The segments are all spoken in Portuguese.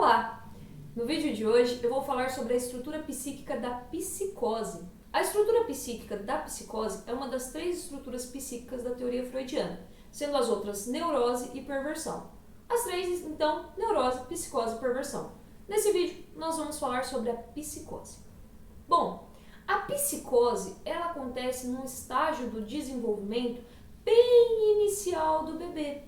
Olá! No vídeo de hoje eu vou falar sobre a estrutura psíquica da psicose. A estrutura psíquica da psicose é uma das 3 estruturas psíquicas da teoria freudiana, sendo as outras neurose e perversão. As 3, então, neurose, psicose e perversão. Nesse vídeo nós vamos falar sobre a psicose. Bom, a psicose ela acontece num estágio do desenvolvimento bem inicial do bebê.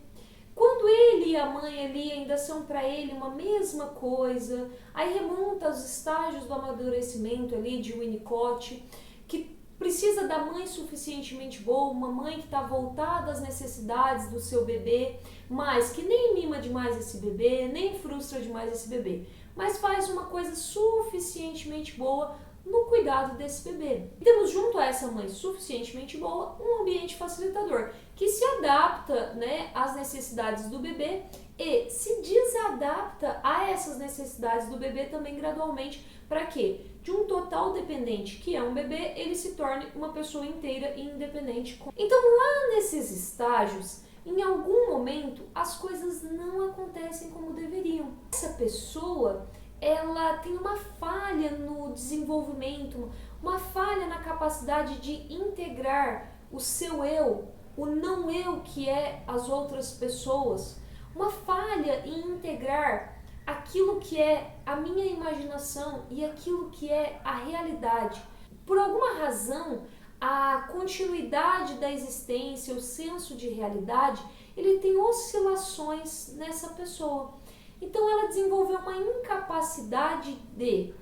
Quando ele e a mãe ali ainda são para ele uma mesma coisa, aí remonta aos estágios do amadurecimento ali de Winnicott, que precisa da mãe suficientemente boa, uma mãe que está voltada às necessidades do seu bebê, mas que nem mima demais esse bebê, nem frustra demais esse bebê, mas faz uma coisa suficientemente boa no cuidado desse bebê. E temos junto a essa mãe suficientemente boa um ambiente facilitador que se adapta, às necessidades do bebê e se desadapta a essas necessidades do bebê também gradualmente, para que de um total dependente que é um bebê, ele se torne uma pessoa inteira e independente. Então lá nesses estágios, em algum momento as coisas não acontecem como deveriam. Essa pessoa ela tem uma falha no desenvolvimento, uma falha na capacidade de integrar o seu eu, o não eu que é as outras pessoas, uma falha em integrar aquilo que é a minha imaginação e aquilo que é a realidade. Por alguma razão, a continuidade da existência, o senso de realidade, ele tem oscilações nessa pessoa. Então ela desenvolveu uma incapacidade de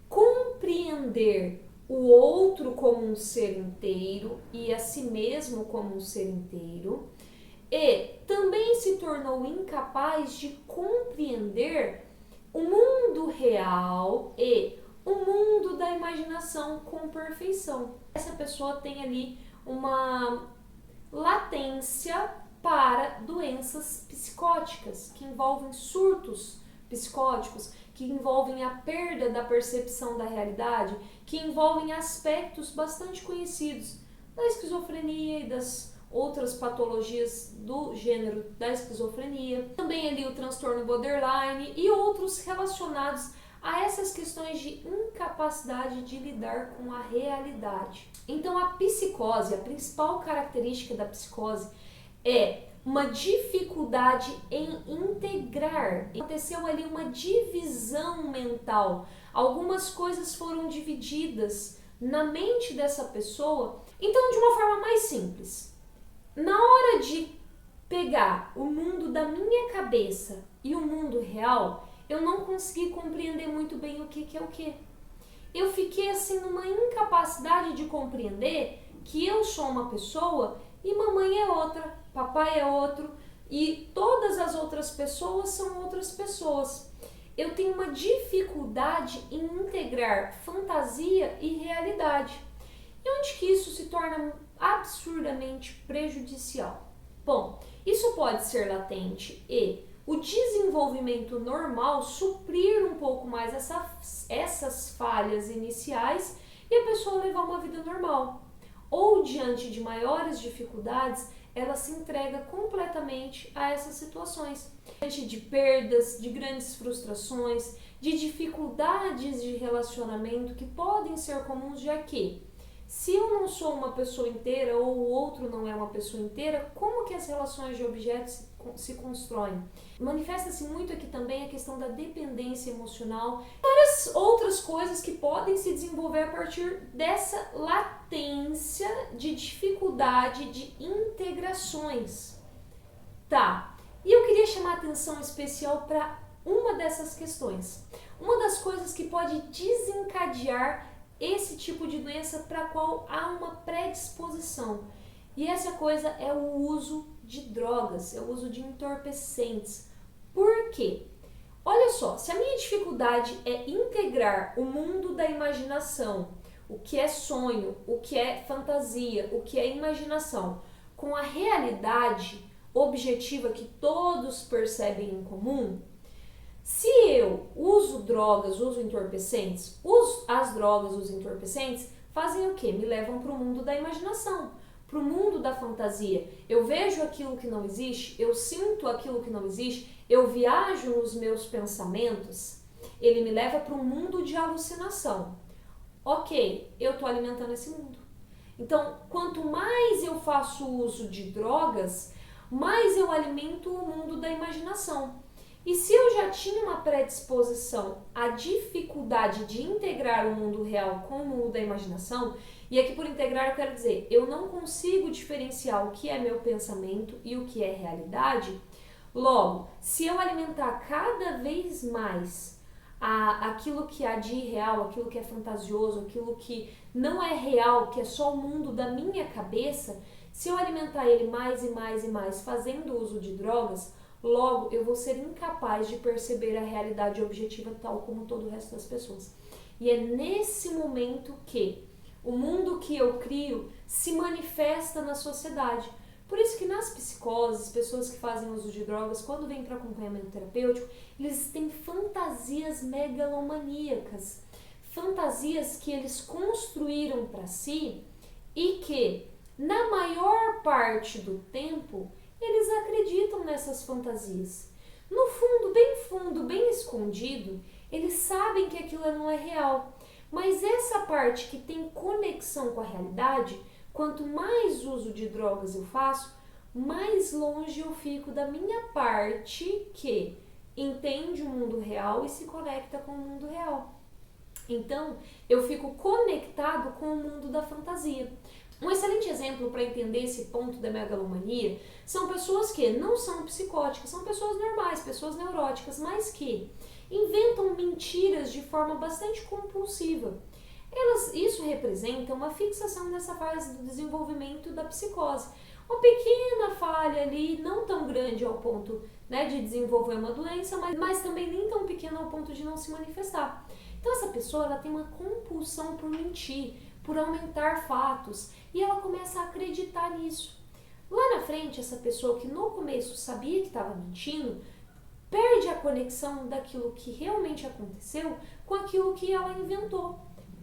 compreender o outro como um ser inteiro e a si mesmo como um ser inteiro, e também se tornou incapaz de compreender o mundo real e o mundo da imaginação com perfeição. Essa pessoa tem ali uma latência para doenças psicóticas, que envolvem surtos psicóticos, que envolvem a perda da percepção da realidade, que envolvem aspectos bastante conhecidos da esquizofrenia e das outras patologias do gênero da esquizofrenia, também ali o transtorno borderline e outros relacionados a essas questões de incapacidade de lidar com a realidade. Então a psicose, a principal característica da psicose é uma dificuldade em integrar. Aconteceu ali uma divisão mental. Algumas coisas foram divididas na mente dessa pessoa. Então, de uma forma mais simples, na hora de pegar o mundo da minha cabeça e o mundo real, eu não consegui compreender muito bem o que é o que. Eu fiquei assim numa incapacidade de compreender que eu sou uma pessoa e mamãe é outra, papai é outro e todas as outras pessoas são outras pessoas. Eu tenho uma dificuldade em integrar fantasia e realidade. E onde que isso se torna absurdamente prejudicial? Bom, isso pode ser latente e o desenvolvimento normal suprir um pouco mais essas falhas iniciais e a pessoa levar uma vida normal. Ou diante de maiores dificuldades, ela se entrega completamente a essas situações. Diante de perdas, de grandes frustrações, de dificuldades de relacionamento que podem ser comuns, já que se eu não sou uma pessoa inteira ou o outro não é uma pessoa inteira, como que as relações de objetos se constroem? Manifesta-se muito aqui também a questão da dependência emocional, várias outras coisas que podem se desenvolver a partir dessa latência de dificuldade de integrações. Tá, e eu queria chamar a atenção especial para uma dessas questões. Uma das coisas que pode desencadear esse tipo de doença para a qual há uma predisposição. E essa coisa é o uso de drogas, é o uso de entorpecentes. Por quê? Olha só, se a minha dificuldade é integrar o mundo da imaginação, o que é sonho, o que é fantasia, o que é imaginação, com a realidade objetiva que todos percebem em comum, se eu uso drogas, uso entorpecentes, as drogas, os entorpecentes, fazem o quê? Me levam para o mundo da imaginação, para o mundo da fantasia. Eu vejo aquilo que não existe, eu sinto aquilo que não existe, eu viajo nos meus pensamentos, ele me leva para um mundo de alucinação. Ok, eu estou alimentando esse mundo. Então, quanto mais eu faço uso de drogas, mais eu alimento o mundo da imaginação. E se eu já tinha uma predisposição à dificuldade de integrar o mundo real com o mundo da imaginação, e aqui por integrar eu quero dizer, eu não consigo diferenciar o que é meu pensamento e o que é realidade, logo, se eu alimentar cada vez mais aquilo que há de irreal, aquilo que é fantasioso, aquilo que não é real, que é só o mundo da minha cabeça, se eu alimentar ele mais e mais e mais fazendo uso de drogas, logo eu vou ser incapaz de perceber a realidade objetiva tal como todo o resto das pessoas. E é nesse momento que o mundo que eu crio se manifesta na sociedade. Por isso que nas psicoses, pessoas que fazem uso de drogas, quando vêm para acompanhamento terapêutico, eles têm fantasias megalomaníacas, fantasias que eles construíram para si e que, na maior parte do tempo, eles acreditam nessas fantasias. No fundo, bem escondido, eles sabem que aquilo não é real. Mas essa parte que tem conexão com a realidade, quanto mais uso de drogas eu faço, mais longe eu fico da minha parte que entende o mundo real e se conecta com o mundo real. Então, eu fico conectado com o mundo da fantasia. Um excelente exemplo para entender esse ponto da megalomania são pessoas que não são psicóticas, são pessoas normais, pessoas neuróticas, mas que inventam mentiras de forma bastante compulsiva. Isso representa uma fixação nessa fase do desenvolvimento da psicose. Uma pequena falha ali, não tão grande ao ponto, de desenvolver uma doença, mas também nem tão pequena ao ponto de não se manifestar. Então essa pessoa ela tem uma compulsão por mentir, por aumentar fatos, e ela começa a acreditar nisso. Lá na frente, essa pessoa que no começo sabia que estava mentindo, perde a conexão daquilo que realmente aconteceu com aquilo que ela inventou.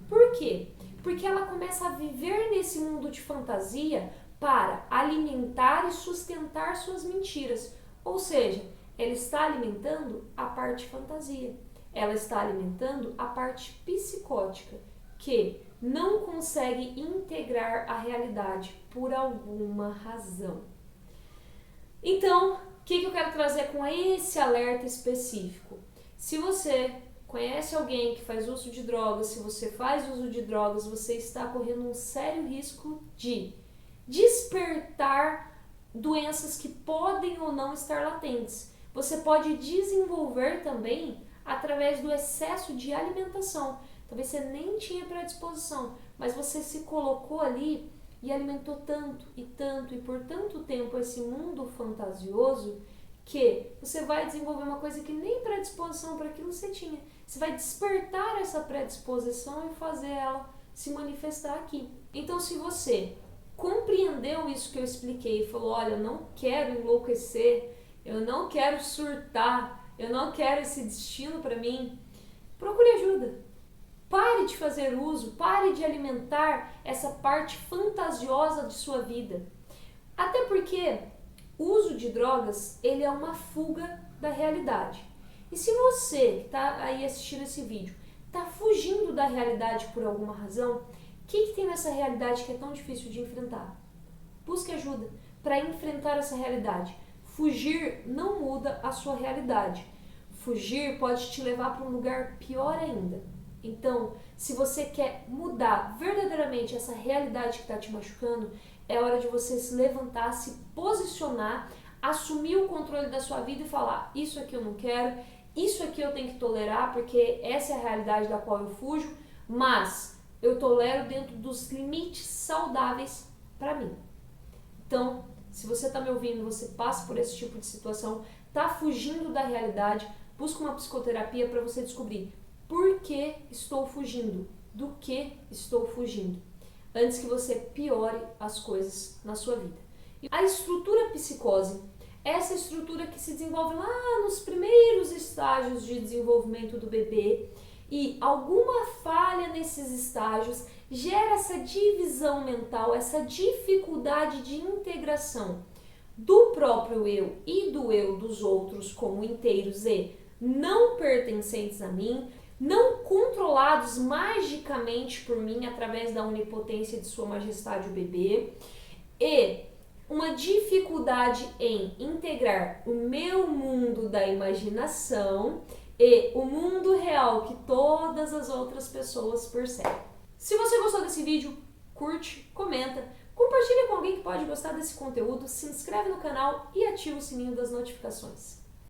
Por quê? Porque ela começa a viver nesse mundo de fantasia para alimentar e sustentar suas mentiras. Ou seja, ela está alimentando a parte fantasia. Ela está alimentando a parte psicótica, que não consegue integrar a realidade por alguma razão. Então, o que eu quero trazer com esse alerta específico? Se você conhece alguém que faz uso de drogas, se você faz uso de drogas, você está correndo um sério risco de despertar doenças que podem ou não estar latentes. Você pode desenvolver também através do excesso de alimentação. Talvez você nem tinha predisposição, mas você se colocou ali e alimentou tanto e por tanto tempo esse mundo fantasioso que você vai desenvolver uma coisa que nem predisposição para aquilo você tinha. Você vai despertar essa predisposição e fazer ela se manifestar aqui. Então, se você compreendeu isso que eu expliquei e falou, olha, eu não quero enlouquecer, eu não quero surtar, eu não quero esse destino para mim, procure ajuda. Pare de fazer uso, pare de alimentar essa parte fantasiosa de sua vida. Até porque o uso de drogas, ele é uma fuga da realidade. E se você que está aí assistindo esse vídeo está fugindo da realidade por alguma razão, o que tem nessa realidade que é tão difícil de enfrentar? Busque ajuda para enfrentar essa realidade. Fugir não muda a sua realidade. Fugir pode te levar para um lugar pior ainda. Então, se você quer mudar verdadeiramente essa realidade que está te machucando, é hora de você se levantar, se posicionar, assumir o controle da sua vida e falar, isso aqui eu não quero, isso aqui eu tenho que tolerar, porque essa é a realidade da qual eu fujo, mas eu tolero dentro dos limites saudáveis para mim. Então, se você está me ouvindo, você passa por esse tipo de situação, está fugindo da realidade, busca uma psicoterapia para você descobrir por que estou fugindo, do que estou fugindo, antes que você piore as coisas na sua vida. A estrutura psicose, essa estrutura que se desenvolve lá nos primeiros estágios de desenvolvimento do bebê, e alguma falha nesses estágios gera essa divisão mental, essa dificuldade de integração. do próprio eu e do eu dos outros como inteiros e não pertencentes a mim, não controlados magicamente por mim através da onipotência de Sua Majestade o Bebê, e uma dificuldade em integrar o meu mundo da imaginação e o mundo real que todas as outras pessoas percebem. Se você gostou desse vídeo, curte, comenta, compartilha com alguém que pode gostar desse conteúdo, se inscreve no canal e ativa o sininho das notificações.